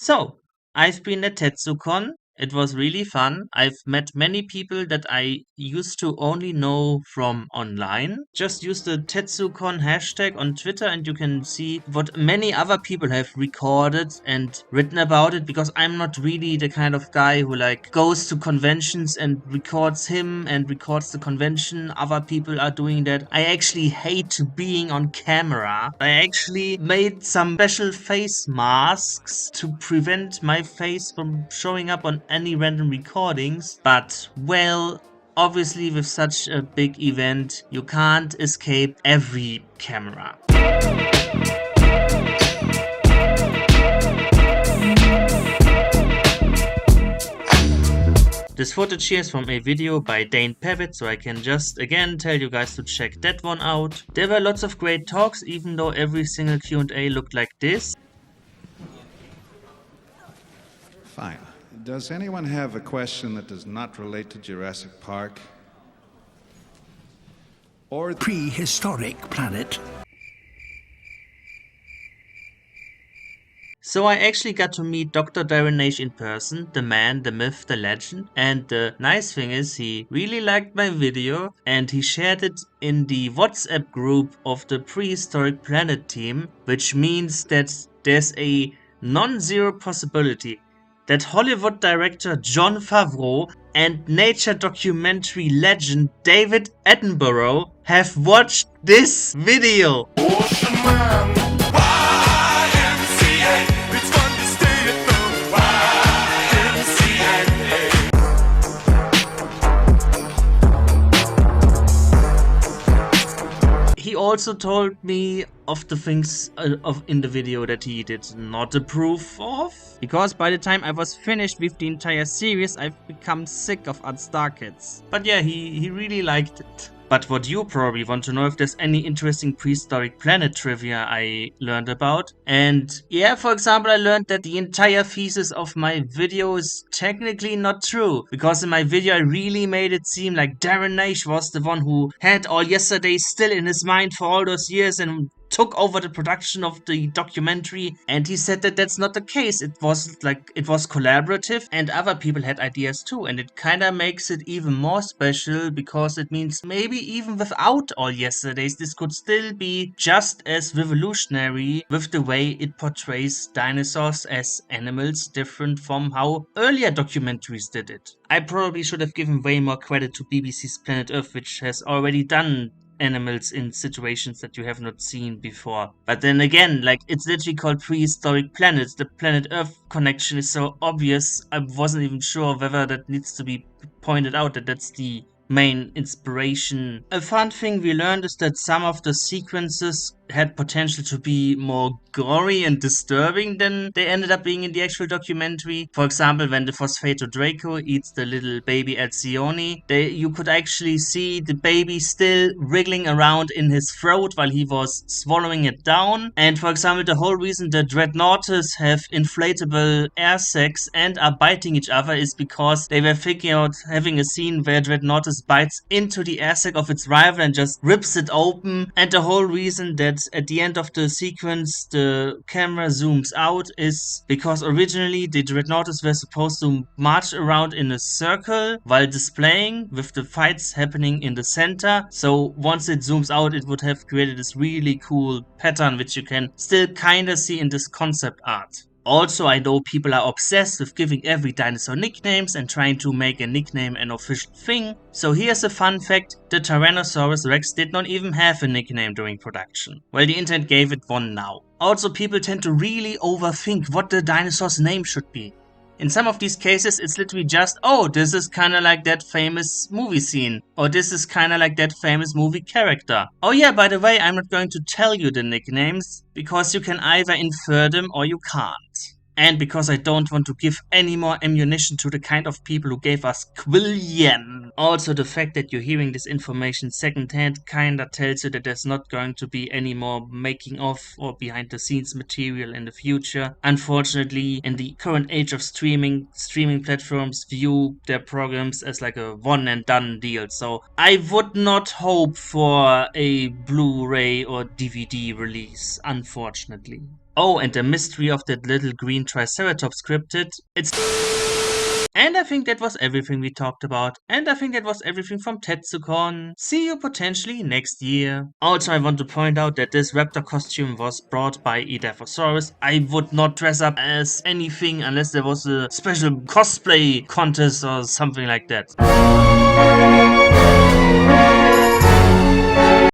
So, I've been at TetsuCon. It was really fun. I've met many people that I used to only know from online. Just use the TetsuCon hashtag on Twitter and you can see what many other people have recorded and written about it, because I'm not really the kind of guy who goes to conventions and records him and records the convention. Other people are doing that. I actually hate being on camera. I actually made some special face masks to prevent my face from showing up on any random recordings, but well, obviously with such a big event, you can't escape every camera. This footage here is from a video by Dane Pavitt, so I can just again tell you guys to check that one out. There were lots of great talks, even though every single Q&A looked like this. Fine. Does anyone have a question that does not relate to Jurassic Park? Or Prehistoric planet? So I actually got to meet Dr. Darren in person, the man, the myth, the legend, and the nice thing is he really liked my video and he shared it in the WhatsApp group of the Prehistoric Planet team, which means that there's a non-zero possibility that Hollywood director Jon Favreau and nature documentary legend David Attenborough have watched this video. Ocean Man, YMCA, it's fun to stay at the YMCA. He also told me of the things in the video that he did not approve of, because by the time I was finished with the entire series, I've become sick of Art Star Kids. But yeah, he really liked it. But what you probably want to know, if there's any interesting Prehistoric Planet trivia I learned about. And yeah, for example, I learned that the entire thesis of my video is technically not true. Because in my video, I really made it seem like Darren Naish was the one who had All Yesterday still in his mind for all those years and took over the production of the documentary, and he said that that's not the case. It was collaborative and other people had ideas too, and it kind of makes it even more special because it means maybe even without All Yesterdays this could still be just as revolutionary with the way it portrays dinosaurs as animals, different from how earlier documentaries did it. I probably should have given way more credit to BBC's Planet Earth, which has already done animals in situations that you have not seen before. But then again, it's literally called Prehistoric Planets. The Planet Earth connection is so obvious, I wasn't even sure whether that needs to be pointed out that that's the main inspiration. A fun thing we learned is that some of the sequences had potential to be more gory and disturbing than they ended up being in the actual documentary. For example, when the Phosphato Draco eats the little baby Alcyone, you could actually see the baby still wriggling around in his throat while he was swallowing it down. And for example, the whole reason the Dreadnoughtus have inflatable air sacs and are biting each other is because they were thinking out having a scene where Dreadnoughtus bites into the air sac of its rival and just rips it open. And the whole reason that at the end of the sequence the camera zooms out is because originally the Dreadnoughtus were supposed to march around in a circle while displaying, with the fights happening in the center. So once it zooms out, it would have created this really cool pattern which you can still kinda see in this concept art. Also, I know people are obsessed with giving every dinosaur nicknames and trying to make a nickname an official thing. So here's a fun fact: the Tyrannosaurus Rex did not even have a nickname during production. Well, the internet gave it one now. Also, people tend to really overthink what the dinosaur's name should be. In some of these cases, it's literally just, oh, this is kinda like that famous movie scene. Or this is kinda like that famous movie character. Oh yeah, by the way, I'm not going to tell you the nicknames, because you can either infer them or you can't. And because I don't want to give any more ammunition to the kind of people who gave us Quillian. Also, the fact that you're hearing this information secondhand kinda tells you that there's not going to be any more making of or behind the scenes material in the future. Unfortunately, in the current age of streaming platforms view their programs as like a one and done deal. So I would not hope for a Blu-ray or DVD release, unfortunately. Oh, and the mystery of that little green Triceratops cryptid. And I think that was everything we talked about. And I think that was everything from TetsuCon. See you potentially next year. Also, I want to point out that this raptor costume was brought by Edaphosaurus. I would not dress up as anything unless there was a special cosplay contest or something like that.